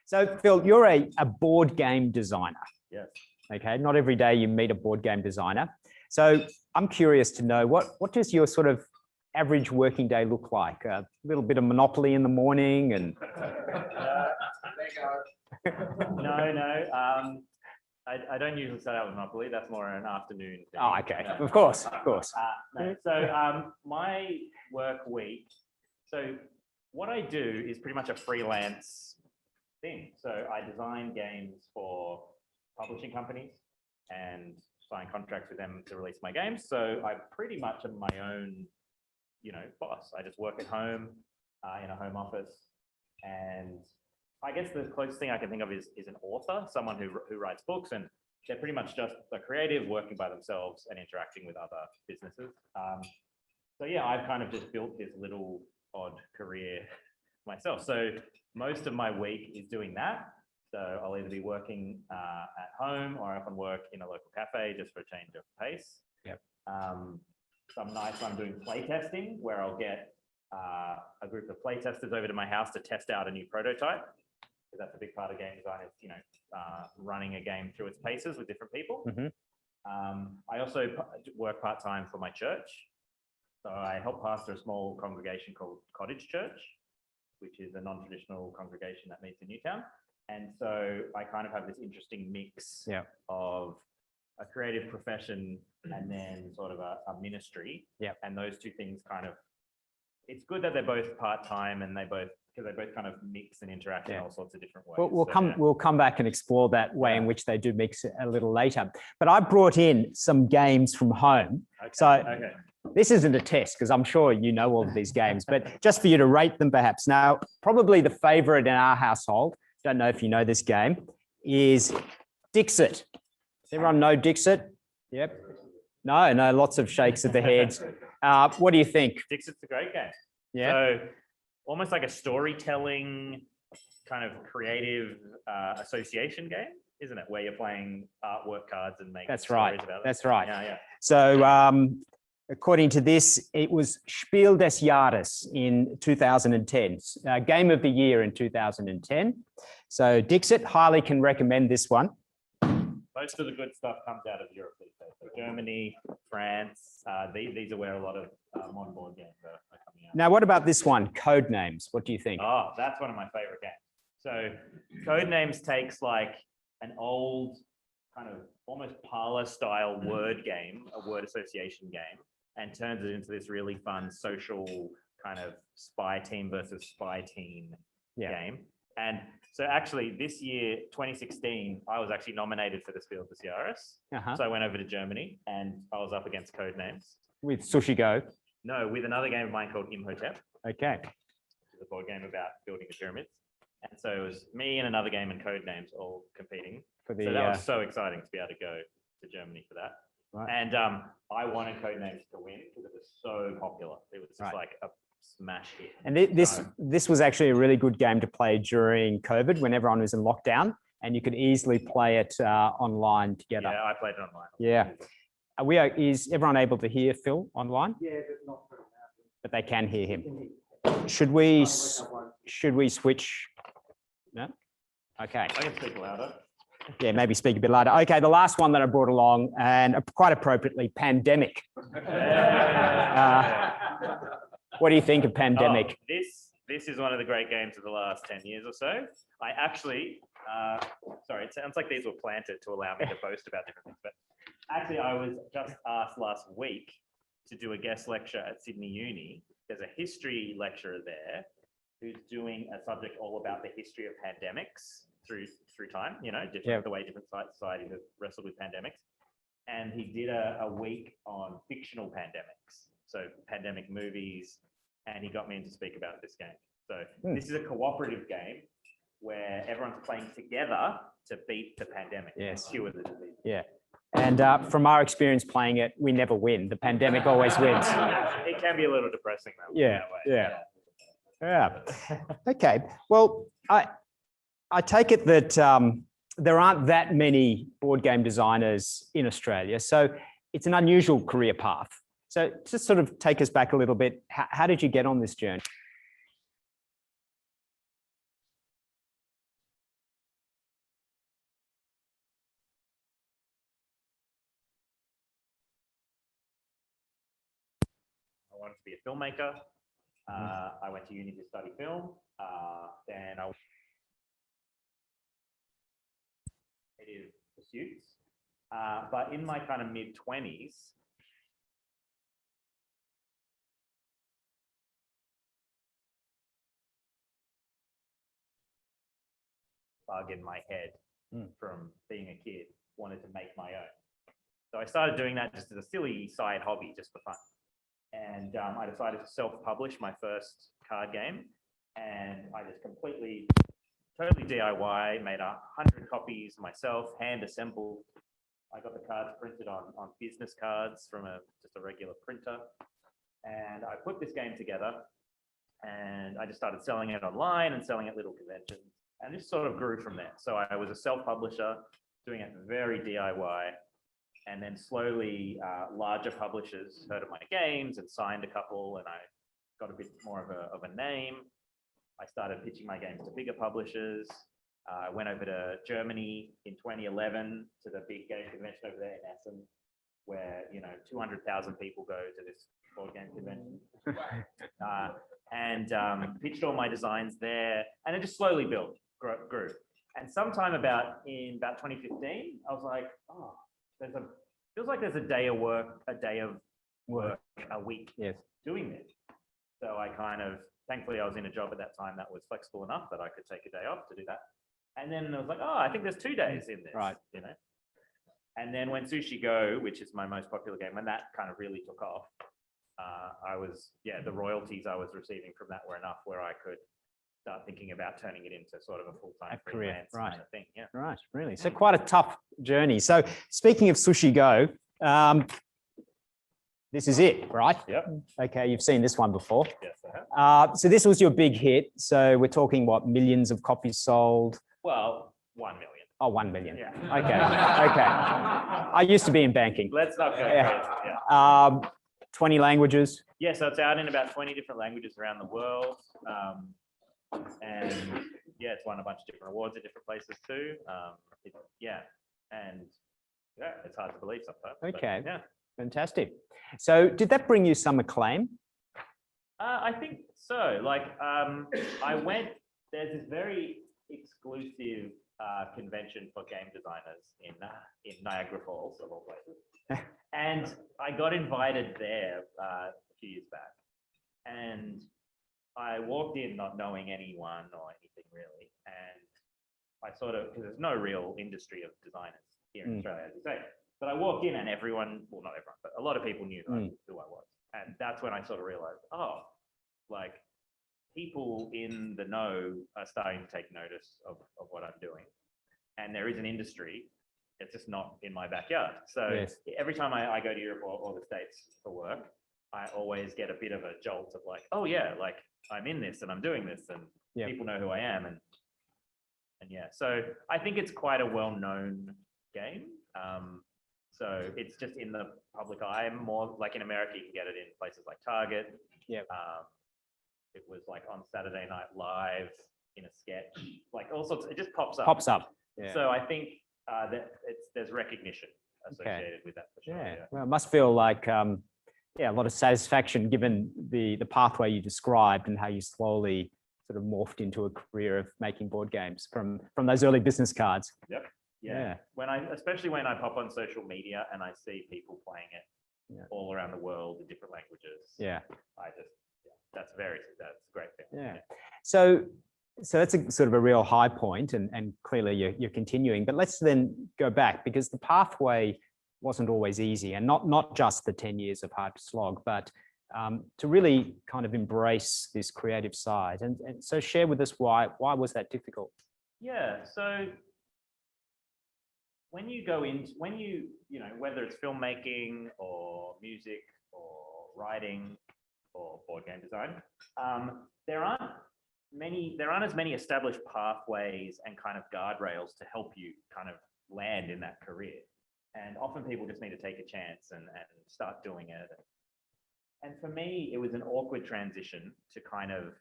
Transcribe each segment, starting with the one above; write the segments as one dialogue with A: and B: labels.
A: So Phil, you're a board game designer.
B: Yes.
A: Okay, not every day you meet a board game designer. So I'm curious to know what does your sort of average working day look like? A little bit of Monopoly in the morning and.
B: No. I don't usually start out with Monopoly. That's more an afternoon thing.
A: Oh, okay. Of course.
B: My work week. So what I do is pretty much a freelance thing. So I design games for publishing companies and sign contracts with them to release my games. So I pretty much am my own, boss. I just work at home in a home office, and I guess the closest thing I can think of is an author, someone who writes books, and they're pretty much just a creative working by themselves and interacting with other businesses. So yeah, I've kind of just built this little odd career myself. So most of my week is doing that. So I'll either be working at home, or I often work in a local cafe just for a change of pace.
A: Yep.
B: Some nights I'm doing playtesting, where I'll get a group of playtesters over to my house to test out a new prototype. Because that's a big part of game design, is running a game through its paces with different people.
A: Mm-hmm.
B: I also work part-time for my church. So I help pastor a small congregation called Cottage Church, which is a non-traditional congregation that meets in Newtown. And so I kind of have this interesting mix of a creative profession and then sort of a ministry.
A: Yeah.
B: And those two things it's good that they're both part-time, and because they both kind of mix and interact in all sorts of different ways.
A: We'll come back and explore that way in which they do mix a little later. But I brought in some games from home.
B: Okay.
A: This isn't a test, because I'm sure you know all of these games, but just for you to rate them perhaps. Now, probably the favorite in our household, don't know if you know this game, is Dixit. Does everyone know Dixit? Yep. No, lots of shakes of the heads. What do you think?
B: Dixit's a great game.
A: Yeah.
B: So almost like a storytelling kind of creative association game, isn't it? Where you're playing artwork cards and making stories about it.
A: That's right.
B: Yeah.
A: So according to this, it was Spiel des Jahres in 2010, Game of the Year in 2010. So Dixit, highly can recommend this one.
B: Most of the good stuff comes out of Europe these days. So Germany, France, these are where a lot of modern board games are coming out.
A: Now, what about this one, Codenames? What do you think?
B: Oh, that's one of my favorite games. So Codenames takes like an old kind of almost parlor style word game, a word association game, and turns it into this really fun social kind of spy team versus spy team game. And so actually this year, 2016, I was actually nominated for the Spiel des Jahres. So I went over to Germany and I was up against Codenames.
A: With Sushi Go?
B: No, with another game of mine called Imhotep.
A: Okay.
B: It's a board game about building the pyramids. And so it was me and another game in Codenames all competing. So that was so exciting to be able to go to Germany for that.
A: Right.
B: And I wanted Codenames to win because it was so popular. It was just like a smash hit.
A: And this was actually a really good game to play during COVID when everyone was in lockdown, and you could easily play it online together.
B: Yeah, I played it online.
A: Yeah. Is everyone able to hear Phil online?
C: Yeah, but not very loud.
A: But they can hear him. Should we switch? No? Okay.
B: I can speak louder.
A: Yeah, maybe speak a bit louder. Okay, the last one that I brought along, and quite appropriately, Pandemic. What do you think of Pandemic?
B: Oh, this is one of the great games of the last 10 years or so. I actually, sorry, it sounds like these were planted to allow me to boast about different things, but actually I was just asked last week to do a guest lecture at Sydney Uni. There's a history lecturer there who's doing a subject all about the history of pandemics through time, the way different societies have wrestled with pandemics. And he did a week on fictional pandemics. So pandemic movies, and he got me in to speak about this game. So this is a cooperative game where everyone's playing together to beat the pandemic and cure the disease.
A: Yeah. And from our experience playing it, we never win. The pandemic always wins.
B: It can be a little depressing though.
A: Yeah. Okay. Well, I take it that there aren't that many board game designers in Australia, so it's an unusual career path. So just sort of take us back a little bit. How did you get on this journey?
B: I wanted to be a filmmaker. I went to uni to study film. Then I creative pursuits. But in my kind of mid-20s, bug in my head from being a kid, wanted to make my own. So I started doing that just as a silly side hobby, just for fun. And I decided to self-publish my first card game. And I just totally DIY, made 100 copies myself, hand assembled. I got the cards printed on business cards from just a regular printer. And I put this game together and I just started selling it online and selling at little conventions. And this sort of grew from there. So I was a self-publisher, doing it very DIY. And then slowly larger publishers heard of my games and signed a couple, and I got a bit more of a name. I started pitching my games to bigger publishers. I went over to Germany in 2011 to the big game convention over there in Essen, where 200,000 people go to this board game convention. And pitched all my designs there, and it just slowly grew. And sometime in 2015, I was like, oh, feels like there's a day of work a week doing this. So I thankfully I was in a job at that time that was flexible enough that I could take a day off to do that. And then I was like, oh, I think there's 2 days in this,
A: right?
B: And then when Sushi Go, which is my most popular game, when that kind of really took off, the royalties I was receiving from that were enough where I could start thinking about turning it into sort of a full-time freelance kind of thing. Yeah.
A: Right, really. So quite a tough journey. So speaking of Sushi Go, this is it, right?
B: Yep.
A: Okay, you've seen this one before.
B: Yes, I have.
A: So this was your big hit. So we're talking what, millions of copies sold?
B: Well, 1 million.
A: Oh, 1 million.
B: Yeah.
A: Okay. I used to be in banking.
B: Let's not go crazy.
A: Yeah. 20 languages.
B: Yeah, so it's out in about 20 different languages around the world. And yeah, it's won a bunch of different awards at different places too. It's hard to believe sometimes.
A: Okay.
B: Yeah.
A: Fantastic. So did that bring you some acclaim?
B: I think so. There's this very exclusive convention for game designers in Niagara Falls, of all places. And I got invited there a few years back. And I walked in not knowing anyone or anything really. And I because there's no real industry of designers here in Australia, as you say. But I walked in and not everyone, but a lot of people knew who I was. And that's when I sort of realized, people in the know are starting to take notice of what I'm doing. And there is an industry, it's just not in my backyard. So every time I go to Europe or the States for work, I always get a bit of a jolt of I'm in this and I'm doing this and people know who I am. And so I think it's quite a well-known game. So it's just in the public eye more. Like in America, you can get it in places like Target.
A: Yeah.
B: It was on Saturday Night Live in a sketch, all sorts. It just pops up.
A: Pops up. Yeah.
B: So I think that there's recognition associated with that for sure.
A: Yeah. Well, it must feel like a lot of satisfaction given the pathway you described and how you slowly sort of morphed into a career of making board games from those early business cards.
B: Yep. Yeah. Especially when I pop on social media and I see people playing it all around the world in different languages.
A: Yeah.
B: That's a great thing.
A: Yeah. So that's a sort of a real high point, and clearly you're continuing. But let's then go back, because the pathway wasn't always easy, and not just the 10 years of hard slog, but to really kind of embrace this creative side. And so share with us why was that difficult?
B: Yeah. So when you whether it's filmmaking or music or writing or board game design, there aren't as many established pathways and kind of guardrails to help you kind of land in that career. And often people just need to take a chance and start doing it. And for me, it was an awkward transition to kind of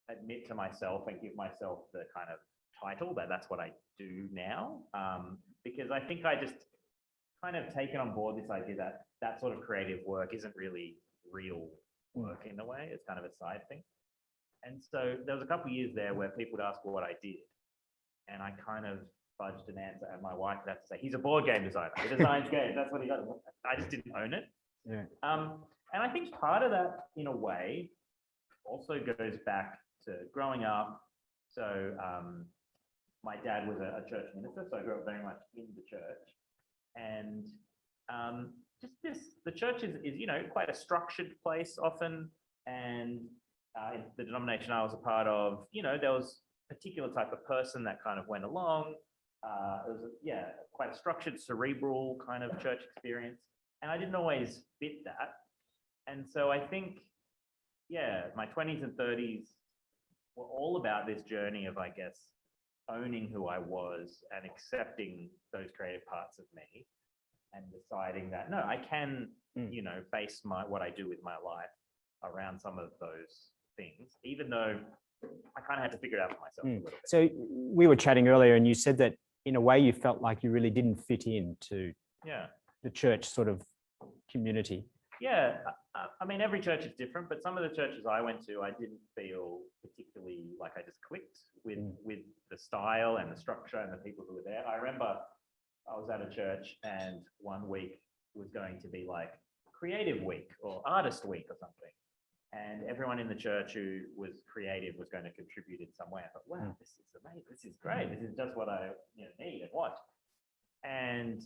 B: admit to myself and give myself the kind of title that's what I do now, because I think I just kind of taken on board this idea that sort of creative work isn't really real work in a way. It's kind of a side thing. And so there was a couple of years there where people would ask what I did. And I kind of fudged an answer, and my wife would have to say, he's a board game designer. He designs games. That's what he does. I just didn't own it.
A: Yeah.
B: And I think part of that, in a way, also goes back to growing up. So my dad was a church minister, so I grew up very much in the church. And the church is quite a structured place often. And in the denomination I was a part of, there was a particular type of person that kind of went along. It was, quite a structured, cerebral kind of church experience. And I didn't always fit that. And so I think, my 20s and 30s were all about this journey of, I guess, owning who I was and accepting those creative parts of me and deciding that, no, I can, base what I do with my life around some of those things, even though I kind of had to figure it out for myself a little bit.
A: So we were chatting earlier and you said that in a way you felt like you really didn't fit into the church sort of community.
B: Yeah, I mean, every church is different, but some of the churches I went to, I didn't feel particularly like I just clicked with the style and the structure and the people who were there. I remember I was at a church and one week was going to be like creative week or artist week or something. And everyone in the church who was creative was going to contribute in some way. I thought, wow, this is amazing. This is great. This is just what I need and want. And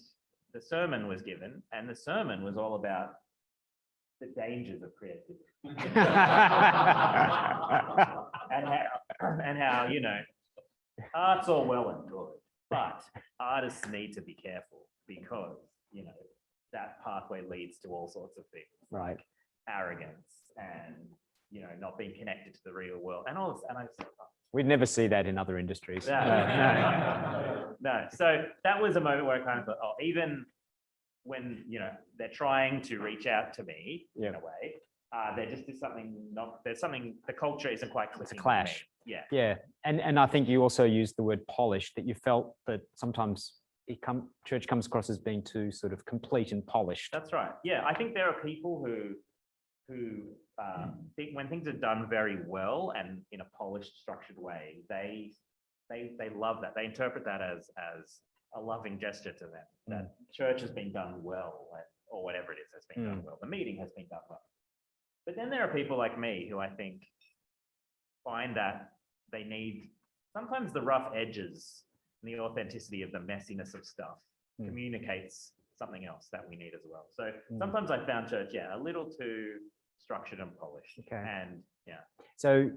B: the sermon was given, and the sermon was all about the dangers of creativity. and how, art's all well and good, but artists need to be careful because, that pathway leads to all sorts of things.
A: Right.
B: Like arrogance and, not being connected to the real world and all this. And I just thought,
A: we'd never see that in other industries.
B: No. So that was a moment where I kind of thought, even when, they're trying to reach out to me in a way, there just is the culture isn't quite clicking.
A: It's a clash.
B: Yeah.
A: Yeah. And I think you also used the word polished, that you felt that sometimes church comes across as being too sort of complete and polished.
B: That's right. Yeah. I think there are people who think when things are done very well and in a polished, structured way, they love that. They interpret that as a loving gesture to them, that church has been done well, or whatever it is has been done well. The meeting has been done well. But then there are people like me who I think find that they need sometimes the rough edges and the authenticity of the messiness of stuff communicates something else that we need as well. So sometimes I found church, a little too structured and polished.
A: Okay.
B: And
A: So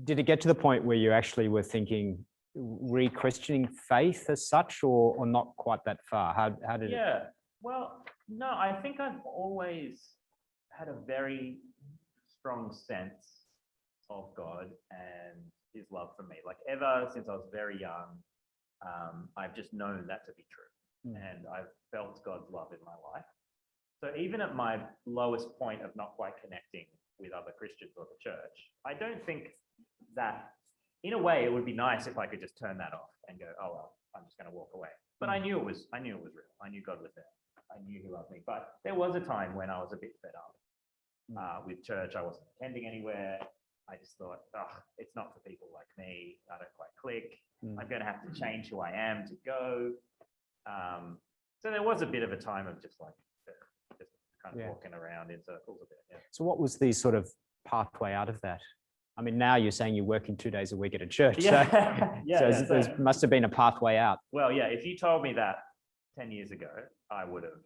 A: did it get to the point where you actually were thinking re-questioning faith as such, or not quite that far? How did it?
B: Well, no, I think I've always had a very strong sense of God and his love for me. Like ever since I was very young, I've just known that to be true. And I've felt God's love in my life. So even at my lowest point of not quite connecting with other Christians or the church, I don't think that, in a way, it would be nice if I could just turn that off and go, oh, well, I'm just going to walk away. But I knew it was real. I knew God was there. I knew he loved me. But there was a time when I was a bit fed up with church. I wasn't attending anywhere. I just thought, it's not for people like me. I don't quite click. I'm going to have to change who I am to go. So there was a bit of a time of just kind of walking around in circles a bit. Yeah.
A: So what was the sort of pathway out of that? I mean, now you're saying you're working 2 days a week at a church. So there must have been a pathway out.
B: Well, if you told me that 10 years ago, I would have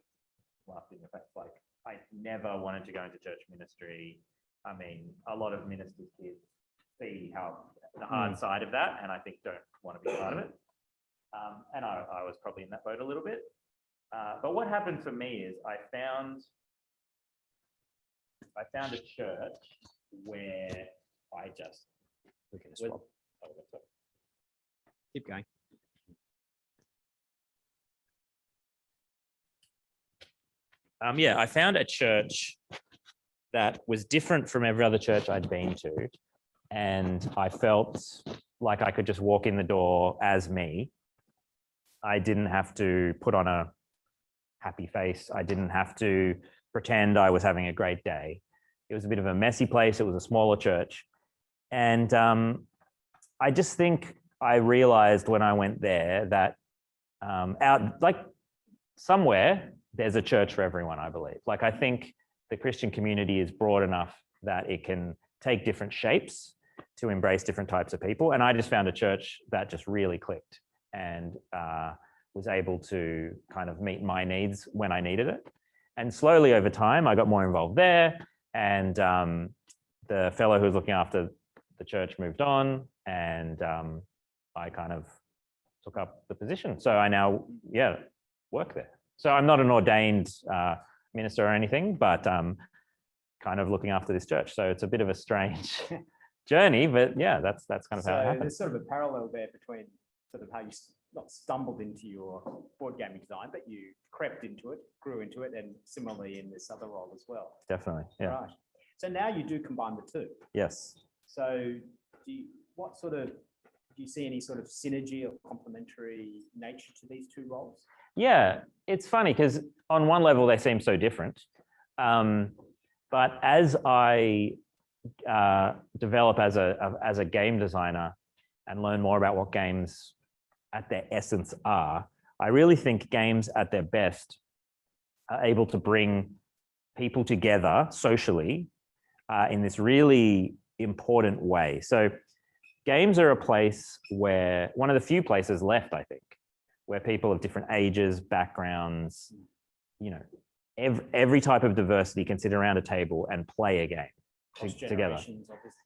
B: laughed in your face. Like, I never wanted to go into church ministry. I mean, a lot of ministers' kids see the hard side of that, and I think don't want to be part of it. And I was probably in that boat a little bit. But what happened for me is I found a church where I just
A: keep going.
B: I found a church that was different from every other church I'd been to, and I felt like I could just walk in the door as me. I didn't have to put on a happy face. I didn't have to pretend I was having a great day. It was a bit of a messy place. It was a smaller church. And I just think I realized when I went there that out like somewhere there's a church for everyone, I believe. Like I think the Christian community is broad enough that it can take different shapes to embrace different types of people. And I just found a church that just really clicked and was able to kind of meet my needs when I needed it. And slowly over time, I got more involved there. And the fellow who was looking after the church moved on, and I kind of took up the position. So I now, work there. So I'm not an ordained minister or anything, but kind of looking after this church. So it's a bit of a strange journey, but yeah, that's kind of how it happened.
A: There's sort of a parallel there between sort of how you not stumbled into your board gaming design, but you crept into it, grew into it, and similarly in this other role as well.
B: Definitely, yeah.
A: Right. So now you do combine the two.
B: Yes.
A: So do you see any sort of synergy or complementary nature to these two roles?
B: Yeah, it's funny because on one level they seem so different. But as I develop as a game designer and learn more about what games at their essence are, I really think games at their best are able to bring people together socially in this really important way. So games are a place where, one of the few places left, I think, where people of different ages, backgrounds, every type of diversity can sit around a table and play a game together.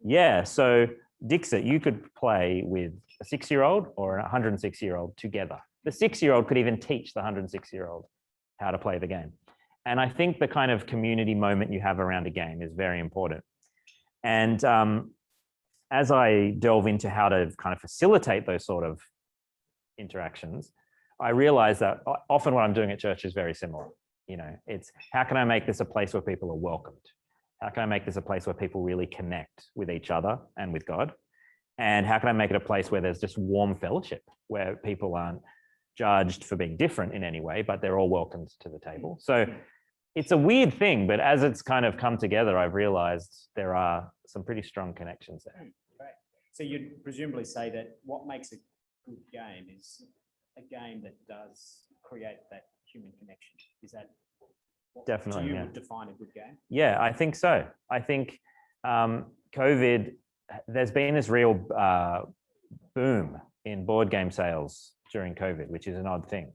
B: Yeah, so Dixit, you could play with a 6-year-old or a 106-year-old together. The 6-year-old could even teach the 106-year-old how to play the game. And I think the kind of community moment you have around a game is very important. And as I delve into how to kind of facilitate those sort of interactions, I realize that often what I'm doing at church is very similar. It's how can I make this a place where people are welcomed? How can I make this a place where people really connect with each other and with God? And how can I make it a place where there's just warm fellowship, where people aren't judged for being different in any way, but they're all welcomed to the table? So it's a weird thing, but as it's kind of come together, I've realized there are some pretty strong connections there.
A: Great. So you'd presumably say that what makes a good game is a game that does create that human connection. Is that what
B: Definitely,
A: you would define a good game?
B: Yeah, I think so. I think COVID, there's been this real boom in board game sales during COVID, which is an odd thing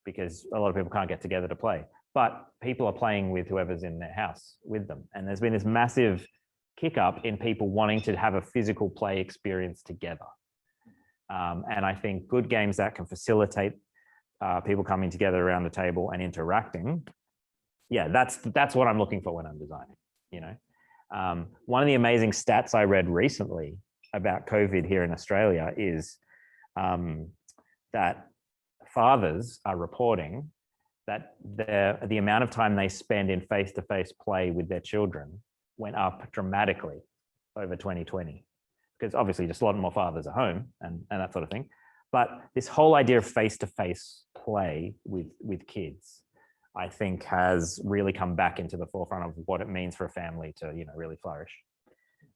B: because a lot of people can't get together to play, but people are playing with whoever's in their house with them. And there's been this massive kick up in people wanting to have a physical play experience together. And I think good games that can facilitate people coming together around the table and interacting, that's what I'm looking for when I'm designing. One of the amazing stats I read recently about COVID here in Australia is that fathers are reporting that the amount of time they spend in face-to-face play with their children went up dramatically over 2020. Because obviously just a lot more fathers at home and that sort of thing. But this whole idea of face-to-face play with kids, I think has really come back into the forefront of what it means for a family to, really flourish.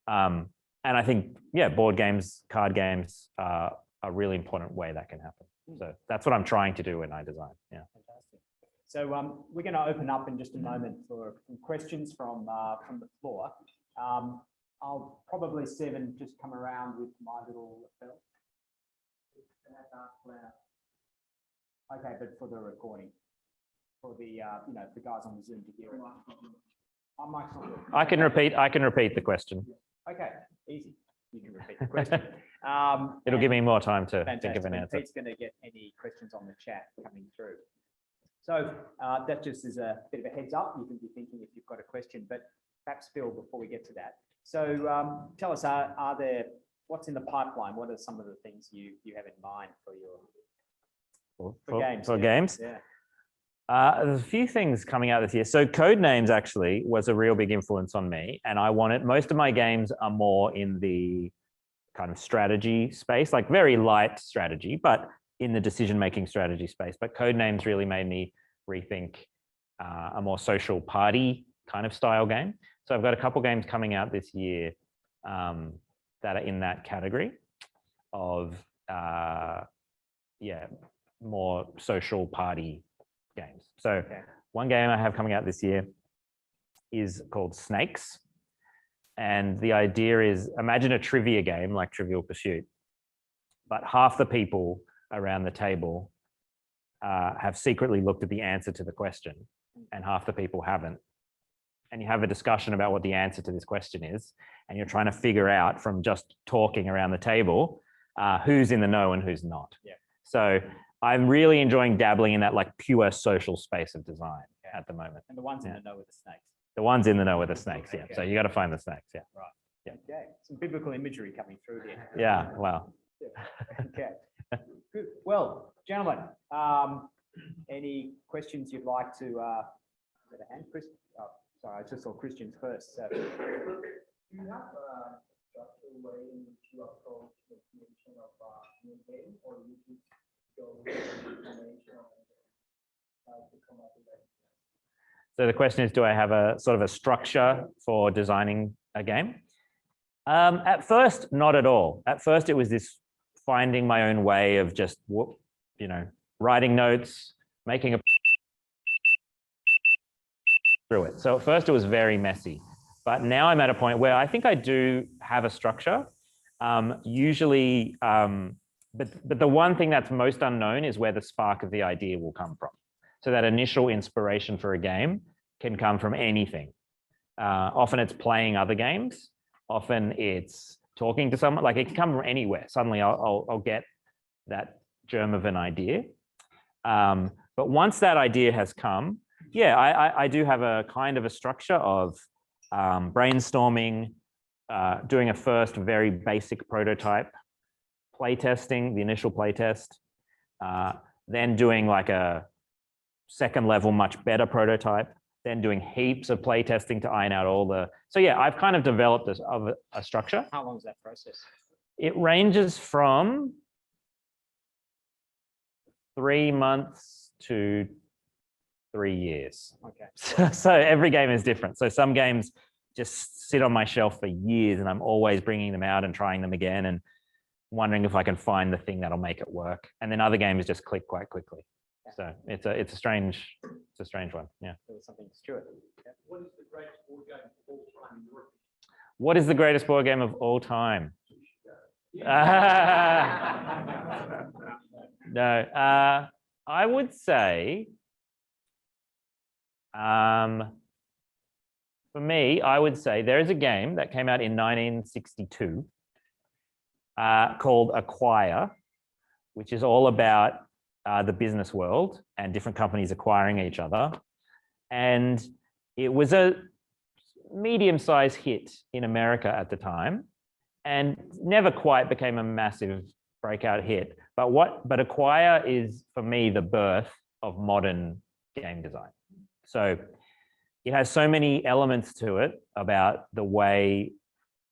B: And I think, board games, card games are a really important way that can happen. So that's what I'm trying to do when I design. Yeah.
A: Fantastic. So we're going to open up in just a moment for some questions from the floor. I'll probably, Stephen, just come around with my little bell. Okay, but for the recording, for the the guys on the Zoom to hear it.
B: I can repeat the question.
A: Okay, easy. You can repeat the question.
B: It'll give me more time to
A: fantastic.
B: think of an answer.
A: Pete's going to get any questions on the chat coming through. So that just is a bit of a heads up. You can be thinking if you've got a question, but perhaps Phil, before we get to that. So tell us, are there, what's in the pipeline? What are some of the things you have in mind for your games?
B: For games?
A: Yeah.
B: There's a few things coming out this year. So Codenames actually was a real big influence on me, and most of my games are more in the kind of strategy space, like very light strategy, but in the decision-making strategy space. But Codenames really made me rethink a more social party kind of style game. So I've got a couple games coming out this year that are in that category of, more social party games. So one game I have coming out this year is called Snakes. And the idea is, imagine a trivia game like Trivial Pursuit, but half the people around the table have secretly looked at the answer to the question and half the people haven't. And you have a discussion about what the answer to this question is. And you're trying to figure out from just talking around the table who's in the know and who's not.
A: Yeah.
B: So I'm really enjoying dabbling in that like pure social space of design at the moment.
A: And the ones in the know with the snakes.
B: The ones in the know with the snakes, yeah.
A: Okay.
B: So you got to find the snakes, yeah.
A: Right.
B: Yeah.
A: Okay. Some biblical imagery coming through here.
B: Yeah, well.
A: Okay. Good. Well, gentlemen, any questions you'd like to get a hand, Chris? Oh, sorry, I just saw Christians first. So.
C: Do you have a structural way in which you approach the creation of a new game, or you just go with information and to come up with that?
B: So the question is, do I have a sort of a structure for designing a game? At first, not at all. At first, it was this finding my own way of just, writing notes, making a through it. So at first, it was very messy. But now I'm at a point where I think I do have a structure. Usually, but the one thing that's most unknown is where the spark of the idea will come from. So that initial inspiration for a game can come from anything. Often it's playing other games. Often it's talking to someone. Like it can come from anywhere. Suddenly I'll get that germ of an idea. But once that idea has come, I do have a kind of a structure of brainstorming, doing a first very basic prototype, playtesting, the initial playtest, then doing like a second level, much better prototype, then doing heaps of playtesting to iron out all the. So yeah, I've kind of developed this of a structure.
A: How long is that process?
B: It ranges from 3 months to 3 years.
A: Okay.
B: So every game is different. So some games just sit on my shelf for years and I'm always bringing them out and trying them again and wondering if I can find the thing that'll make it work. And then other games just click quite quickly. So it's a strange one. Yeah.
A: There was something, Stuart. Yeah.
C: What is the greatest board game of all time in your opinion?
B: What is the greatest board game of all time? No, I would say, for me, I would say there is a game that came out in 1962 called Acquire, which is all about the business world and different companies acquiring each other. And it was a medium-sized hit in America at the time and never quite became a massive breakout hit. But Acquire is, for me, the birth of modern game design. So it has so many elements to it about the way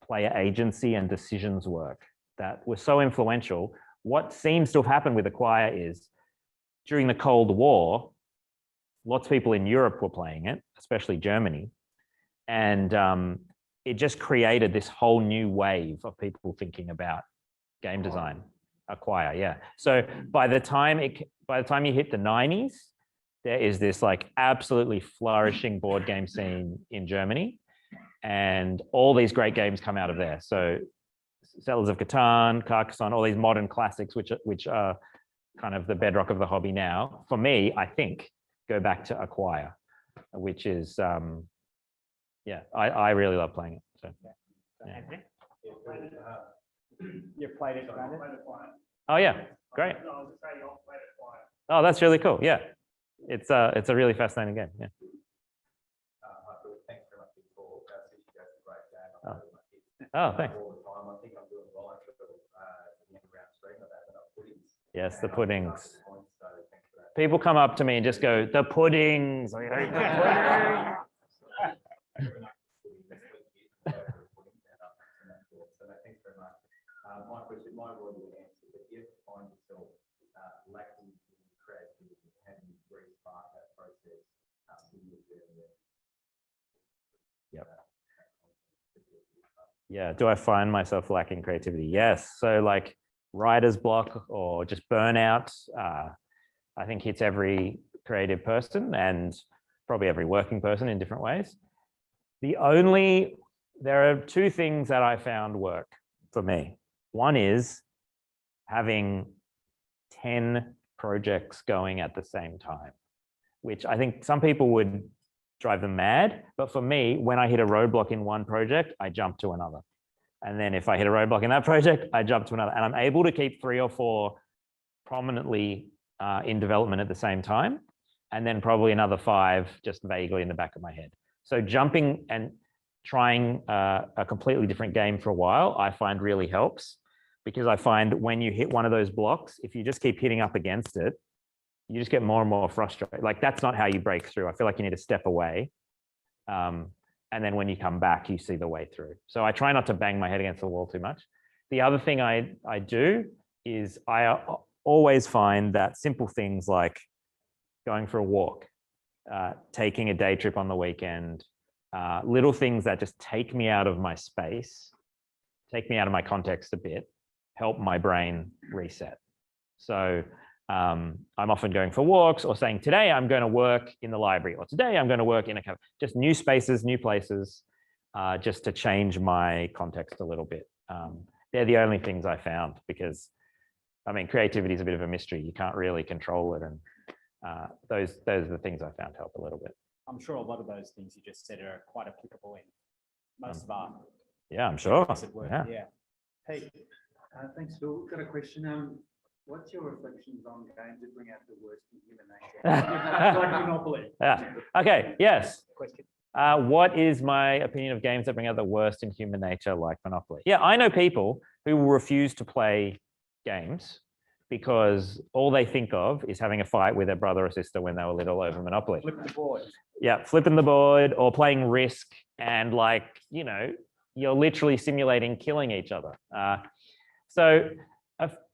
B: player agency and decisions work that were so influential. What seems to have happened with Acquire is during the Cold War, lots of people in Europe were playing it, especially Germany. And it just created this whole new wave of people thinking about game design. Acquire, yeah. So by the time you hit the 90s, there is this like absolutely flourishing board game scene in Germany. And all these great games come out of there. So Settlers of Catan, Carcassonne, all these modern classics, which are kind of the bedrock of the hobby now. For me, I think, go back to Acquire, which is, I really love playing it. So, yeah.
A: You've played it, Brandon?
B: Oh yeah, great. Oh, that's really cool. Yeah, it's a really fascinating game. Yeah.
D: Thanks very much for your talk. Sushi Go is a great game.
B: Oh, thanks.
D: All the time. I think I'm doing well. I'm sure the end round stream of that, but puddings.
B: Yes, the puddings.
D: So thanks for that.
B: People come up to me and just go, the puddings. I hate the puddings.
D: Thanks very much. My question, my role will answer, but if you find yourself lacking in creativity, how do you restart that process in your journey?
B: Yep. Yeah. Do I find myself lacking creativity? Yes. So like writer's block or just burnout, I think hits every creative person and probably every working person in different ways. There are two things that I found work for me. One is having 10 projects going at the same time, which I think some people would drive them mad. But for me, when I hit a roadblock in one project, I jump to another. And then if I hit a roadblock in that project, I jump to another. And I'm able to keep 3 or 4 prominently in development at the same time. And then probably another 5 just vaguely in the back of my head. So jumping and trying a completely different game for a while, I find really helps, because I find when you hit one of those blocks, if you just keep hitting up against it, you just get more and more frustrated. Like that's not how you break through. I feel like you need to step away. And then when you come back, you see the way through. So I try not to bang my head against the wall too much. The other thing I do is I always find that simple things like going for a walk, taking a day trip on the weekend, little things that just take me out of my space, take me out of my context a bit, help my brain reset. So I'm often going for walks or saying, today I'm going to work in the library, or today I'm going to work in a cafe, just new spaces, new places, just to change my context a little bit. They're the only things I found, because I mean, creativity is a bit of a mystery. You can't really control it. And those are the things I found help a little bit.
A: I'm sure a lot of those things you just said are quite applicable in most of our.
B: Yeah, I'm sure.
A: Yeah. Hey,
E: Thanks, Phil. Got a question. What's your reflections on games that bring out the worst in human nature? Like Monopoly.
B: Yeah. Okay. Yes.
A: question.
B: What is my opinion of games that bring out the worst in human nature, like Monopoly? Yeah, I know people who will refuse to play games because all they think of is having a fight with their brother or sister when they were little over Monopoly.
A: Flip the board.
B: Yeah, flipping the board or playing Risk, and like, you know, you're literally simulating killing each other. So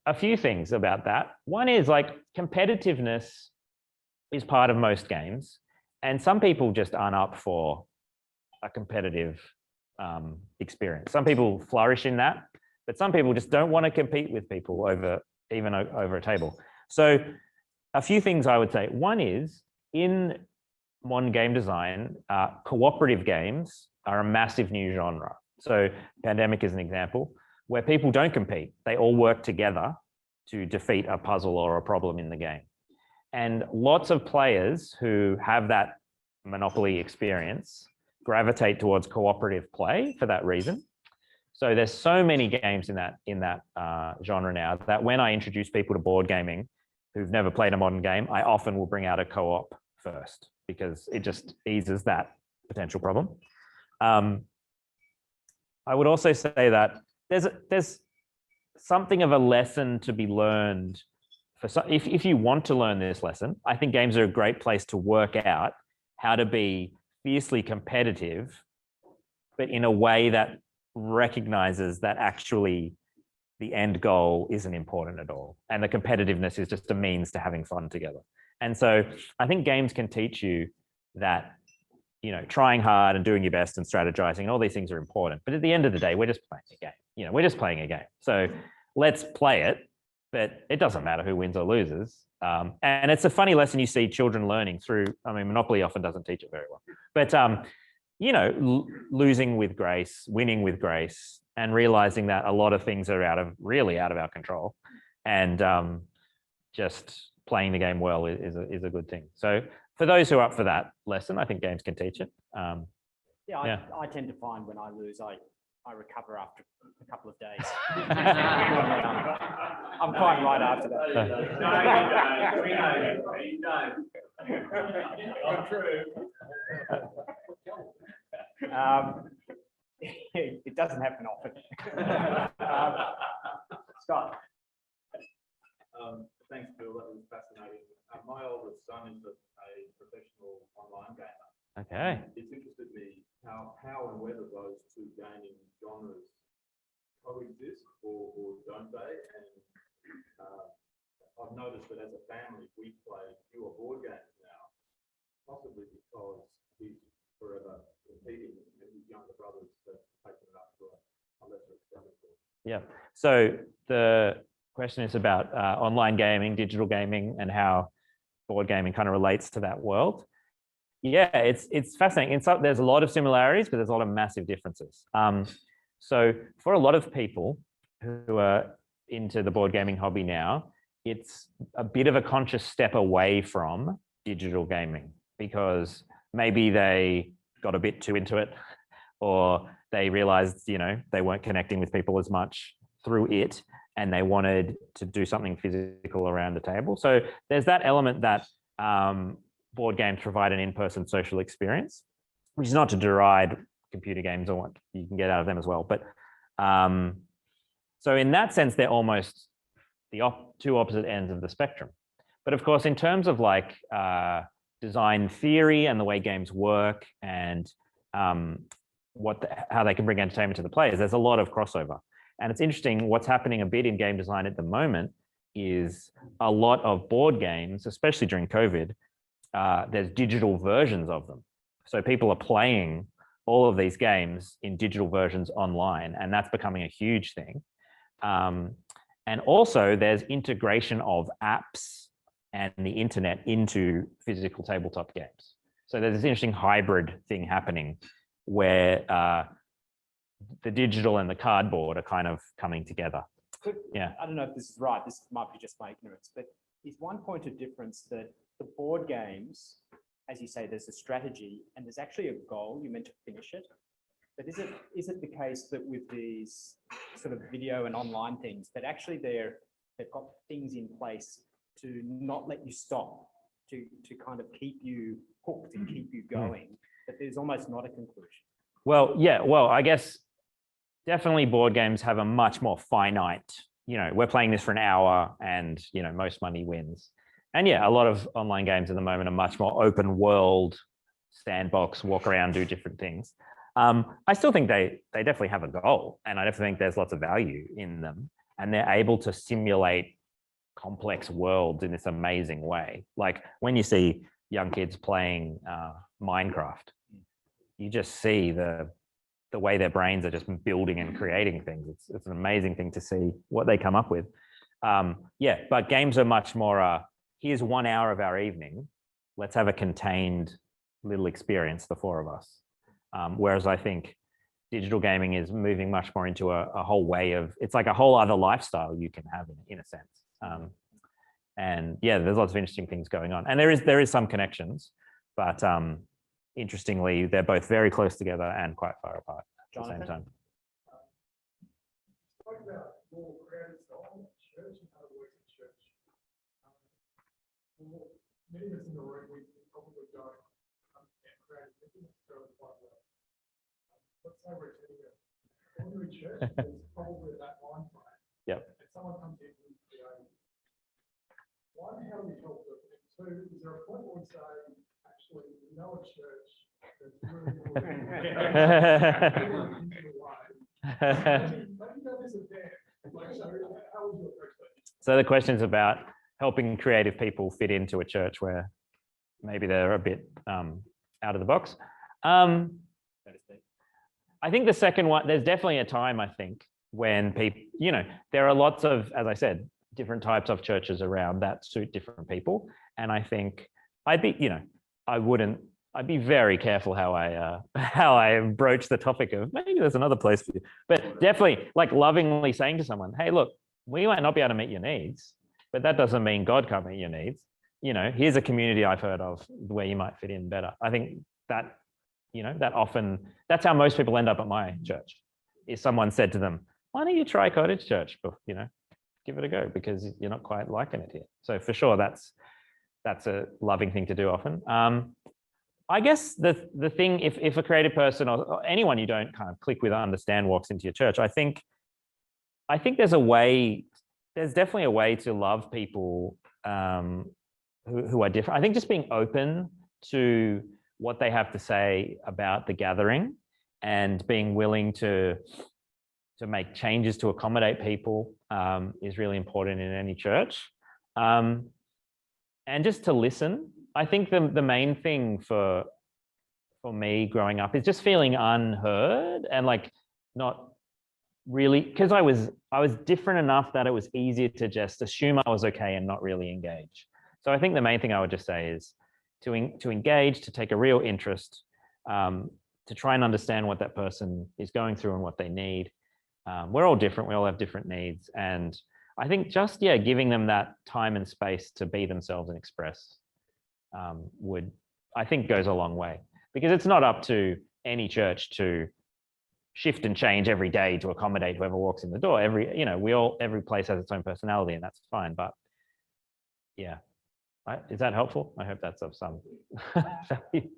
B: a few things about that. One is like competitiveness is part of most games, and some people just aren't up for a competitive experience. Some people flourish in that, but some people just don't want to compete with people over a table. So a few things I would say. One is, in modern game design, cooperative games are a massive new genre. So Pandemic is an example where people don't compete. They all work together to defeat a puzzle or a problem in the game. And lots of players who have that Monopoly experience gravitate towards cooperative play for that reason. So there's so many games in that genre now that when I introduce people to board gaming who've never played a modern game, I often will bring out a co-op first, because it just eases that potential problem. I would also say that there's something of a lesson to be learned for if you want to learn this lesson. I think games are a great place to work out how to be fiercely competitive, but in a way that recognizes that actually the end goal isn't important at all, and the competitiveness is just a means to having fun together. And so I think games can teach you that, you know, trying hard and doing your best and strategizing and all these things are important. But at the end of the day, we're just playing a game. You know, we're just playing a game. So let's play it, but it doesn't matter who wins or loses. And it's a funny lesson you see children learning through. I mean, Monopoly often doesn't teach it very well, but you know, losing with grace, winning with grace, and realizing that a lot of things are really out of our control, and just playing the game well is a good thing. So for those who are up for that lesson, I think games can teach it.
A: I tend to find when I lose, I recover after a couple of days. I'm quite right after that.
D: No, you don't. Not true.
A: It doesn't happen often. Scott.
D: Thanks, Bill. That was fascinating. My oldest son is a professional online gamer.
B: Okay.
D: It's interested me how and whether those two gaming genres coexist or don't they? And I've noticed that as a family, we play fewer board games now, possibly because he's forever competing and his younger brothers have taken it up to
B: Yeah. So the question is about online gaming, digital gaming, and how board gaming kind of relates to that world. Yeah, it's fascinating. There's a lot of similarities, but there's a lot of massive differences. So for a lot of people who are into the board gaming hobby now, it's a bit of a conscious step away from digital gaming because maybe they got a bit too into it, or they realized, they weren't connecting with people as much through it, and they wanted to do something physical around the table. So there's that element that board games provide an in-person social experience, which is not to deride computer games or what you can get out of them as well. But so in that sense, they're almost the two opposite ends of the spectrum. But of course, in terms of like design theory and the way games work and how they can bring entertainment to the players, there's a lot of crossover. And it's interesting, what's happening a bit in game design at the moment is a lot of board games, especially during COVID, there's digital versions of them. So people are playing all of these games in digital versions online, and that's becoming a huge thing. And also there's integration of apps and the internet into physical tabletop games. So there's this interesting hybrid thing happening where the digital and the cardboard are kind of coming together. Yeah.
A: I don't know if this is right. This might be just my ignorance, but is one point of difference that the board games, as you say, there's a strategy and there's actually a goal, you're meant to finish it. But is it the case that with these sort of video and online things that actually they've got things in place to not let you stop, to kind of keep you hooked and keep you going, that there's almost not a conclusion?
B: Well, yeah, I guess definitely board games have a much more finite, we're playing this for an hour and, most money wins. And yeah, a lot of online games at the moment are much more open world, sandbox, walk around, do different things. I still think they definitely have a goal, and I definitely think there's lots of value in them, and they're able to simulate complex worlds in this amazing way. Like when you see young kids playing Minecraft, you just see the way their brains are just building and creating things. It's an amazing thing to see what they come up with. Yeah, but games are much more, here's 1 hour of our evening. Let's have a contained little experience, the four of us. Whereas I think digital gaming is moving much more into a whole way of, it's like a whole other lifestyle you can have in a sense. And yeah, there's lots of interesting things going on. And there is some connections, but interestingly, they're both very close together and quite far apart at the same time.
C: Talk about more creative style in church and how it works in church. Many of us in the room, we probably don't understand creative thinking necessarily quite well. Let's say we're attending a ordinary church, there's probably that line frame.
B: Yep.
C: And someone comes in with creative. One, how do we help them? And two, is there a point where we say, actually, we know a church that's really
B: So the question is about helping creative people fit into a church where maybe they're a bit out of the box. I think the second one, there's definitely a time, I think, when people, there are lots of, as I said, different types of churches around that suit different people. And I think I'd be very careful how I broach the topic of maybe there's another place for you, but definitely like lovingly saying to someone, hey, look, we might not be able to meet your needs, but that doesn't mean God can't meet your needs. Here's a community I've heard of where you might fit in better. I think that, that often, that's how most people end up at my church, is someone said to them, why don't you try Cottage Church? Give it a go because you're not quite liking it here. So for sure, that's a loving thing to do often. I guess the thing, if a creative person or anyone you don't kind of click with or understand walks into your church, I think there's definitely a way to love people who are different. I think just being open to what they have to say about the gathering and being willing to make changes to accommodate people is really important in any church. And just to listen. I think the main thing for me growing up is just feeling unheard and like not really, because I was different enough that it was easier to just assume I was okay and not really engage. So I think the main thing I would just say is to engage, to take a real interest, to try and understand what that person is going through and what they need. We're all different. We all have different needs. And I think just, yeah, giving them that time and space to be themselves and express I think goes a long way, because it's not up to any church to shift and change every day to accommodate whoever walks in the door. Every place has its own personality, and that's fine. But yeah, is that helpful? I hope that's of some value.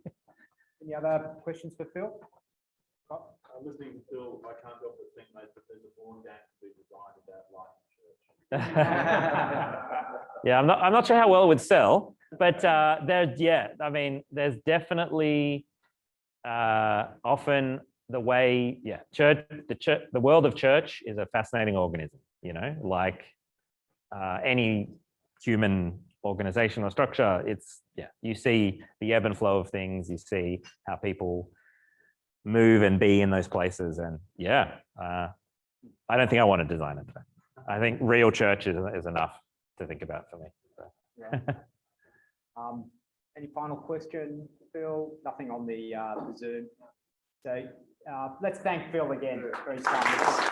A: Any other questions for Phil?
D: Listening to Phil, I can't help but think that there's a born game to be designed about life in church.
B: Yeah, I'm not sure how well it would sell, but there's definitely often the way, the world of church is a fascinating organism, like any human organization or structure. You see the ebb and flow of things, you see how people move and be in those places. And I don't think I want to design it. I think real church is enough to think about for me.
A: Any final question, Phil? Nothing on the Zoom. So let's thank Phil again for his time.